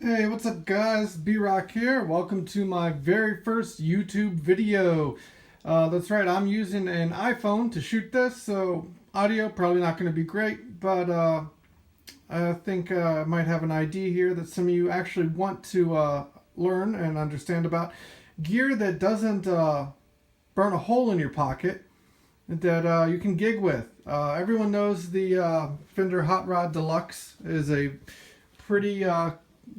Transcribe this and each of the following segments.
Hey, what's up guys? B-Rock here. Welcome to my very first YouTube video. That's right, I'm using an iPhone to shoot this, so audio probably not going to be great, but I think I might have an idea here that some of you actually want to learn and understand about gear that doesn't burn a hole in your pocket, that you can gig with. Everyone knows the Fender Hot Rod Deluxe is a pretty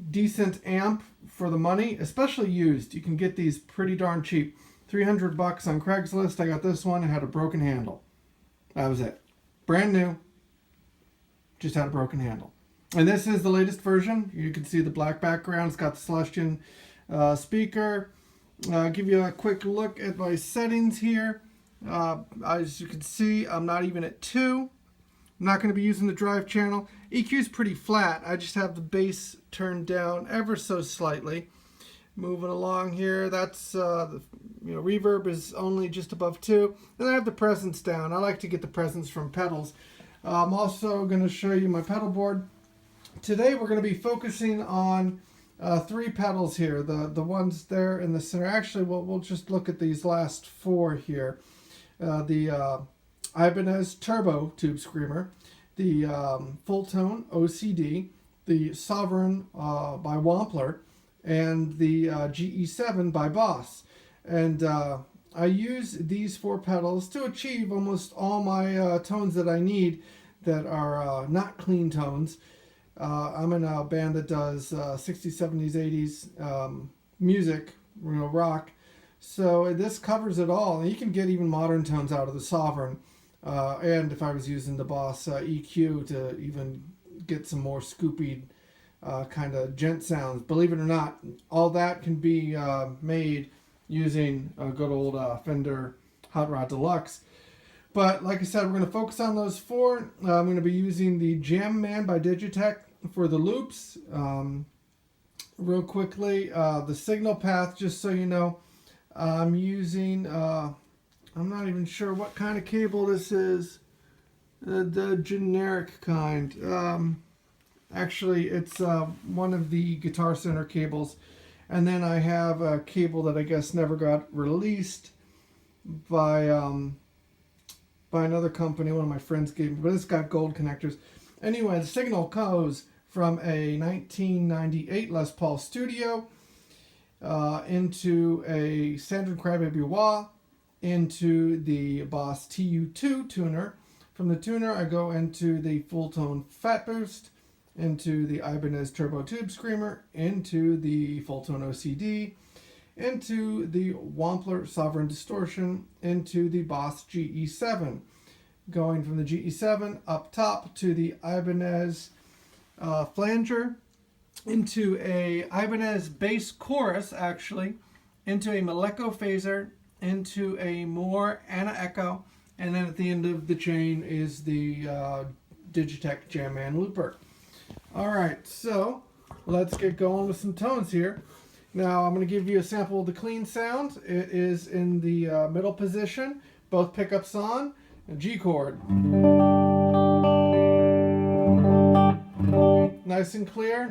decent amp for the money, especially used. You can get these pretty darn cheap. 300 bucks on Craigslist. I got this one. It had a broken handle. That was it. Brand new. Just had a broken handle. And this is the latest version. You can see the black background. It's got the Celestion speaker. Give you a quick look at my settings here. As you can see, I'm not even at 2. I'm not going to be using the drive channel. EQ is pretty flat. I just have the bass turned down ever so slightly. Moving along here, that's reverb is only just above 2. And I have the presence down. I like to get the presence from pedals. I'm also going to show you my pedal board. Today we're going to be focusing on 3 pedals here. The ones there in the center. Actually, we'll just look at these last 4 here. The Ibanez Turbo Tube Screamer, the Fulltone OCD, the Sovereign by Wampler, and the GE7 by Boss. And I use these 4 pedals to achieve almost all my tones that I need that are not clean tones. I'm in a band that does 60s, 70s, 80s music, rock. So this covers it all. And you can get even modern tones out of the Sovereign. And if I was using the Boss EQ to even get some more scoopy kind of gent sounds. Believe it or not, all that can be made using a good old Fender Hot Rod Deluxe. But like I said, we're going to focus on those 4. I'm going to be using the Jam Man by Digitech for the loops. Real quickly, the signal path, just so you know, I'm using... I'm not even sure what kind of cable this is. The generic kind. Actually, it's one of the Guitar Center cables. And then I have a cable that I guess never got released by another company. One of my friends gave me. But it's got gold connectors. Anyway, the signal goes from a 1998 Les Paul Studio into a Sandrin Crybaby Wah, into the Boss TU2 tuner. From the tuner, I go into the Fulltone Fat Boost, into the Ibanez Turbo Tube Screamer, into the Fulltone OCD, into the Wampler Sovereign Distortion, into the Boss GE7. Going from the GE7 up top to the Ibanez Flanger, into a Ibanez bass chorus, actually, into a Maleko phaser, into a more Anna Echo, and then at the end of the chain is the Digitech Jam Man looper. Alright, so let's get going with some tones here. Now I'm going to give you a sample of the clean sound. It is in the middle position, both pickups on, a G chord. Nice and clear.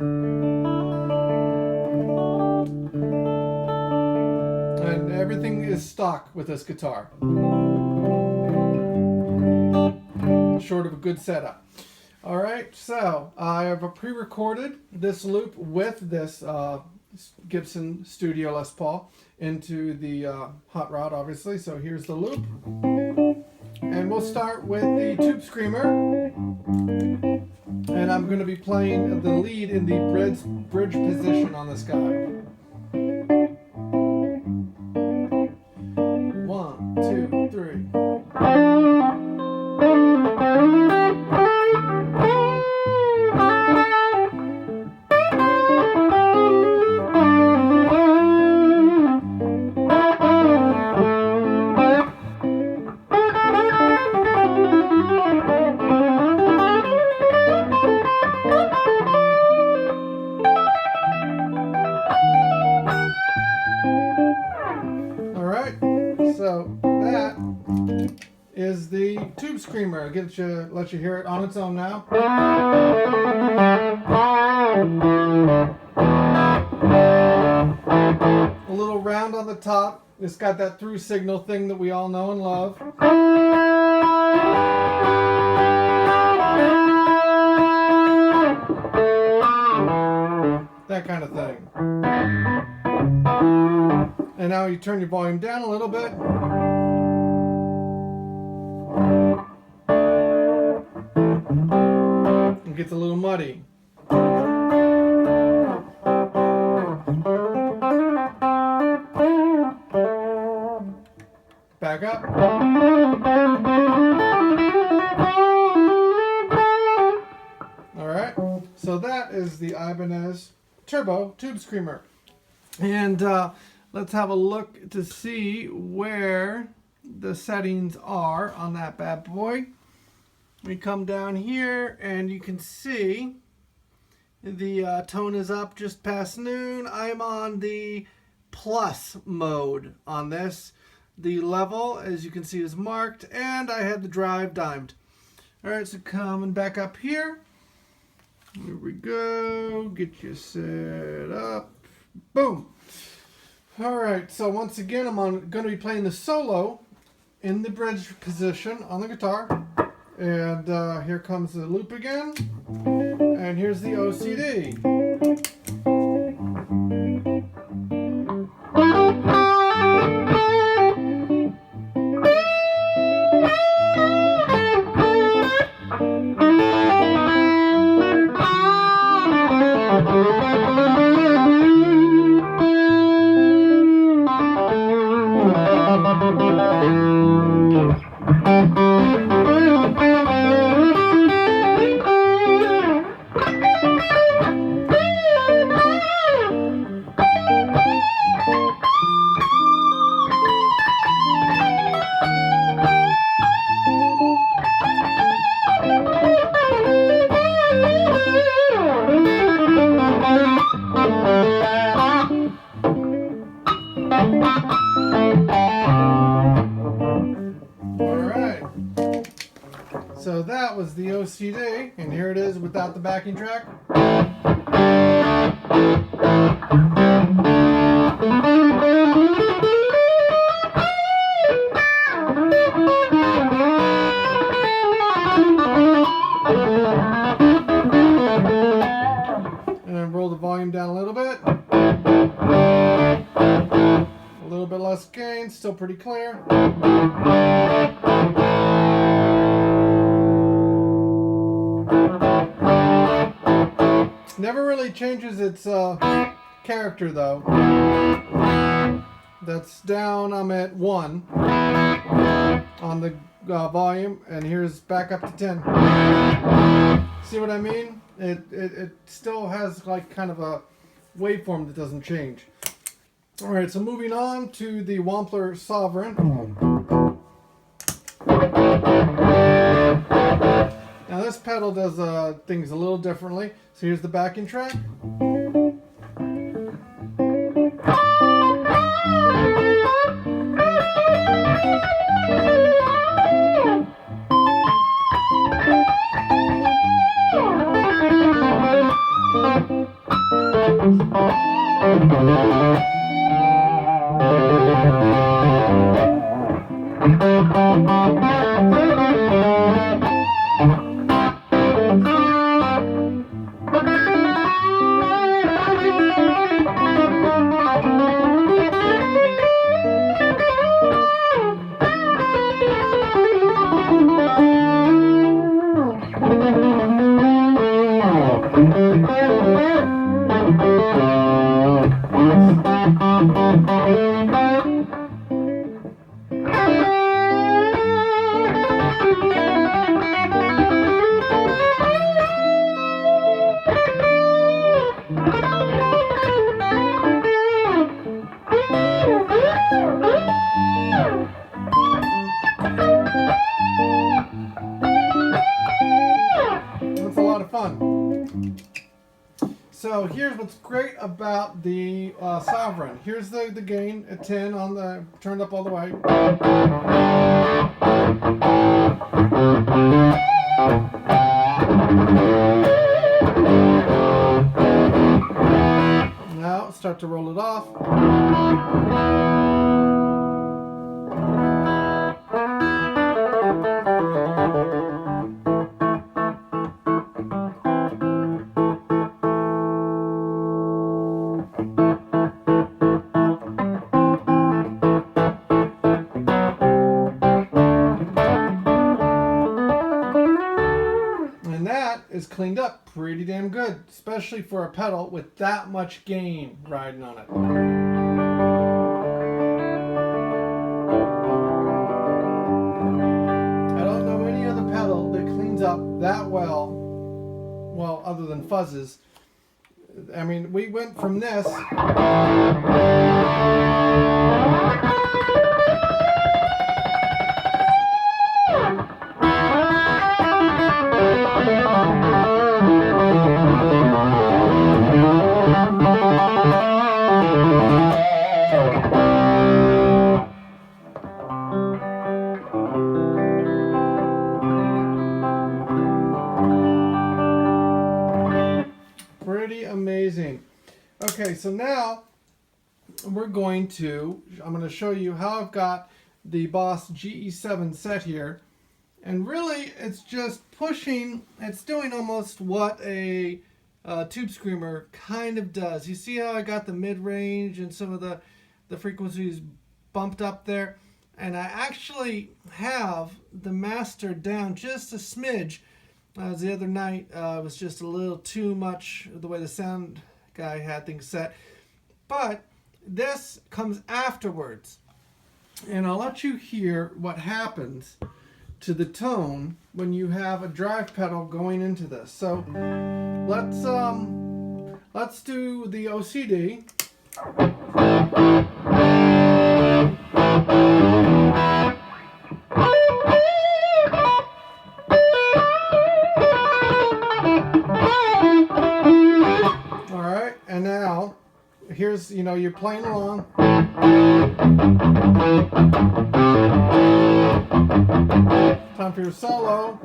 And everything is stock with this guitar. Short of a good setup. Alright, so I have pre-recorded this loop with this Gibson Studio Les Paul into the Hot Rod, obviously. So here's the loop. And we'll start with the Tube Screamer. And I'm going to be playing the lead in the bridge position on this guy. 1, 2, 3. So that is the Tube Screamer. Let you hear it on its own now. the top. It's got that through signal thing that we all know and love. That kind of thing. And now you turn your volume down a little bit. It gets a little muddy. Back up. Alright, so that is the Ibanez Turbo Tube Screamer. And let's have a look to see where the settings are on that bad boy. We come down here and you can see the tone is up just past noon. I'm on the plus mode on this. The level, as you can see, is marked, and I had the drive dimed. Alright, so coming back up here. Here we go. Get you set up. Boom. Alright, so once again, I'm going to be playing the solo in the bridge position on the guitar. And here comes the loop again. And here's the OCD. So that was the OCD, and here it is without the backing track. And then roll the volume down a little bit. A little bit less gain, still pretty clear. Never really changes its character though. That's down, I'm at 1 on the volume, and here's back up to 10. See what I mean? It still has like kind of a waveform that doesn't change. Alright, so moving on to the Wampler Sovereign. Now this pedal does things a little differently. So here's the backing track. So here's what's great about the Sovereign. Here's the gain at 10 on the turned up all the way. Now start to roll it off. And that is cleaned up pretty damn good, especially for a pedal with that much gain riding on it. I don't know any other pedal that cleans up that well, other than fuzzes. I mean, we went from this pretty amazing. Okay, so now I'm going to show you how I've got the Boss GE7 set here. And really, it's just pushing, it's doing almost what a tube screamer kind of does. You see how I got the mid-range and some of the frequencies bumped up there? And I actually have the master down just a smidge. The other night was just a little too much the way the sound guy had things set. But this comes afterwards. And I'll let you hear what happens to the tone when you have a drive pedal going into this. So let's do the OCD. All right, and now here's, you're playing along. Time for your solo.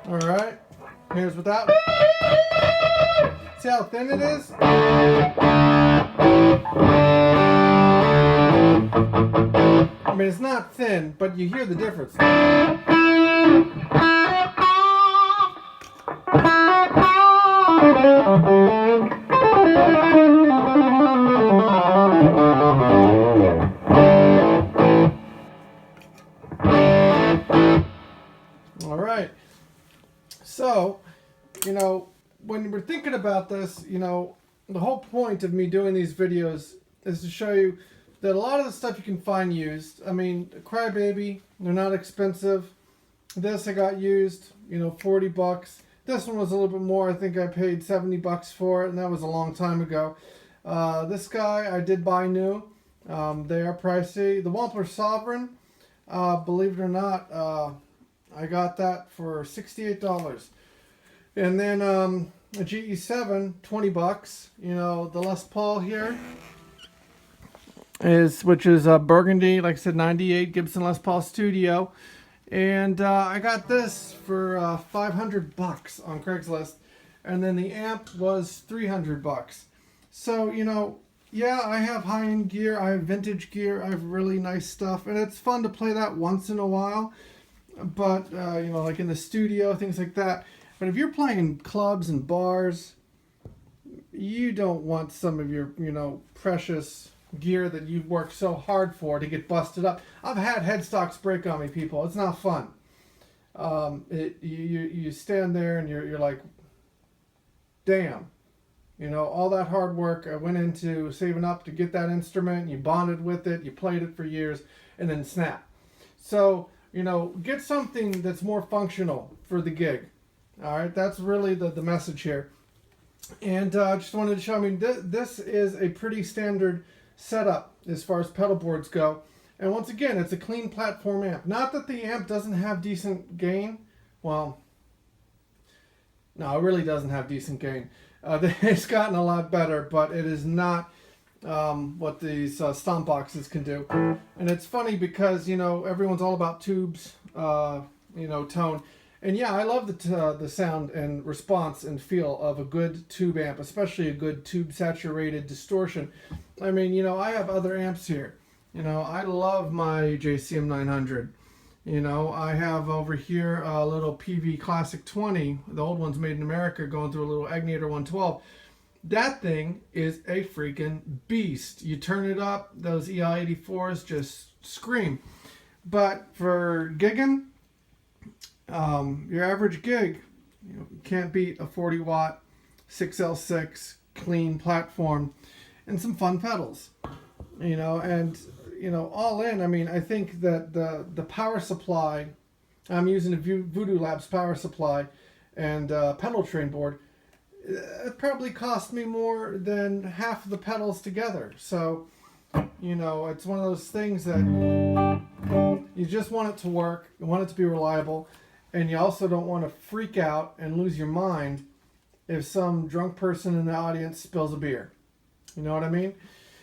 All right, here's without. See how thin it is? I mean, it's not thin, but you hear the difference. All right. So, when we're thinking about this, the whole point of me doing these videos is to show you that a lot of the stuff you can find used. I mean, Crybaby, they're not expensive. This I got used, 40 bucks. This one was a little bit more. I think I paid 70 bucks for it, and that was a long time ago. This guy I did buy new. They are pricey. The Wampler Sovereign, believe it or not, I got that for $68. And then a GE7, 20 bucks. The Les Paul here which is Burgundy, like I said, 98 Gibson Les Paul Studio. And I got this for 500 bucks on Craigslist. And then the amp was 300 bucks. So, yeah, I have high-end gear, I have vintage gear, I have really nice stuff, and it's fun to play that once in a while. But, like in the studio, things like that. But if you're playing in clubs and bars, you don't want some of your, precious gear that you've worked so hard for to get busted up. I've had headstocks break on me, people. It's not fun. You stand there and you're like, damn. All that hard work I went into saving up to get that instrument, you bonded with it, you played it for years, and then snap. So, get something that's more functional for the gig. All right, that's really the message here. And I just wanted to show, this is a pretty standard setup as far as pedal boards go. And once again, it's a clean platform amp. Not that the amp doesn't have decent gain. Well, no, it really doesn't have decent gain. It's gotten a lot better, but it is not what these stomp boxes can do. And it's funny because, you know, everyone's all about tubes, you know, tone. And yeah, I love the sound and response and feel of a good tube amp, especially a good tube saturated distortion. I mean, you know, I have other amps here. You know, I love my JCM 900. You know, I have over here a little PV Classic 20. The old one's made in America, going through a little Agnator 112. That thing is a freaking beast. You turn it up, those EI-84s just scream. But for gigging, your average gig, you can't beat a 40 watt 6L6 clean platform and some fun pedals. You know, and you know, all in, I mean, I think that the power supply, I'm using a Voodoo Labs power supply and pedal train board. It probably cost me more than half of the pedals together. So, you know, it's one of those things that you just want it to work, you want it to be reliable, and you also don't want to freak out and lose your mind if some drunk person in the audience spills a beer. You know what I mean?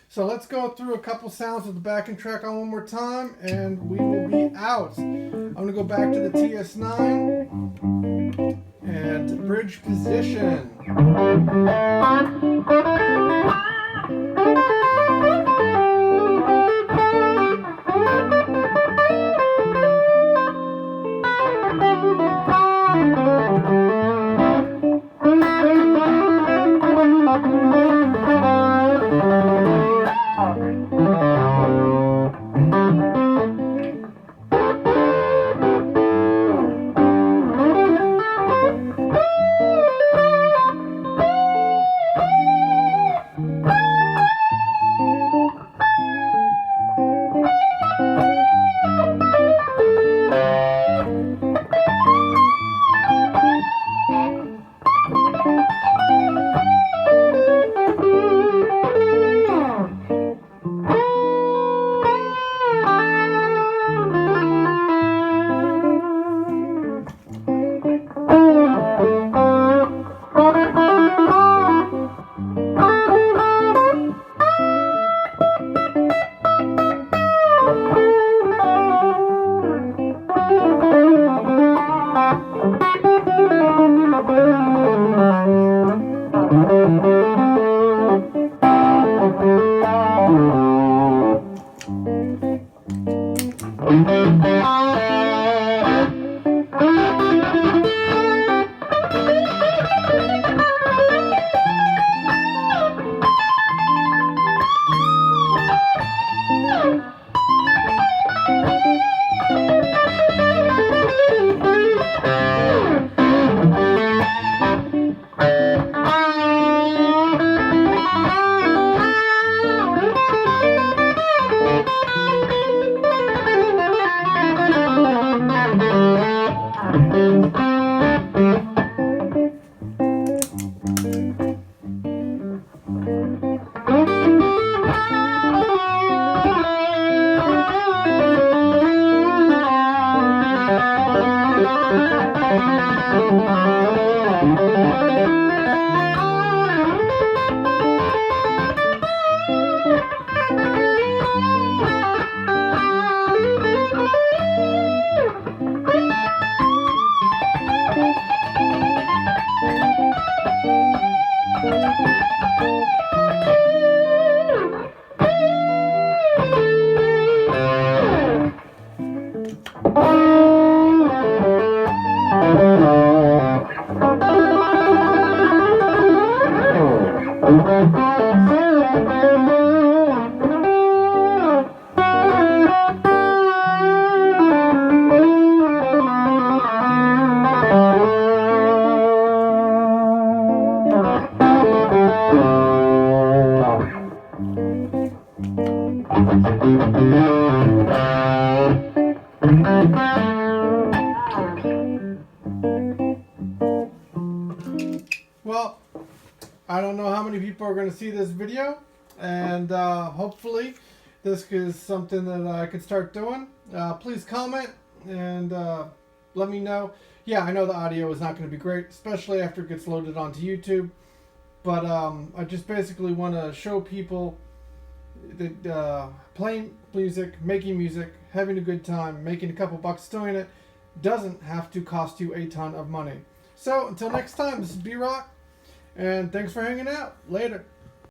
So let's go through a couple sounds with the backing track on one more time, and we will be out. I'm going to go back to the TS9 and bridge position. Well, I don't know how many people are going to see this video, and hopefully this is something that I could start doing, please comment and let me know. Yeah, I know the audio is not going to be great, especially after it gets loaded onto YouTube. But I just basically want to show people that playing music, making music, having a good time, making a couple bucks doing it doesn't have to cost you a ton of money. So until next time, this is B-Rock, and thanks for hanging out. Later.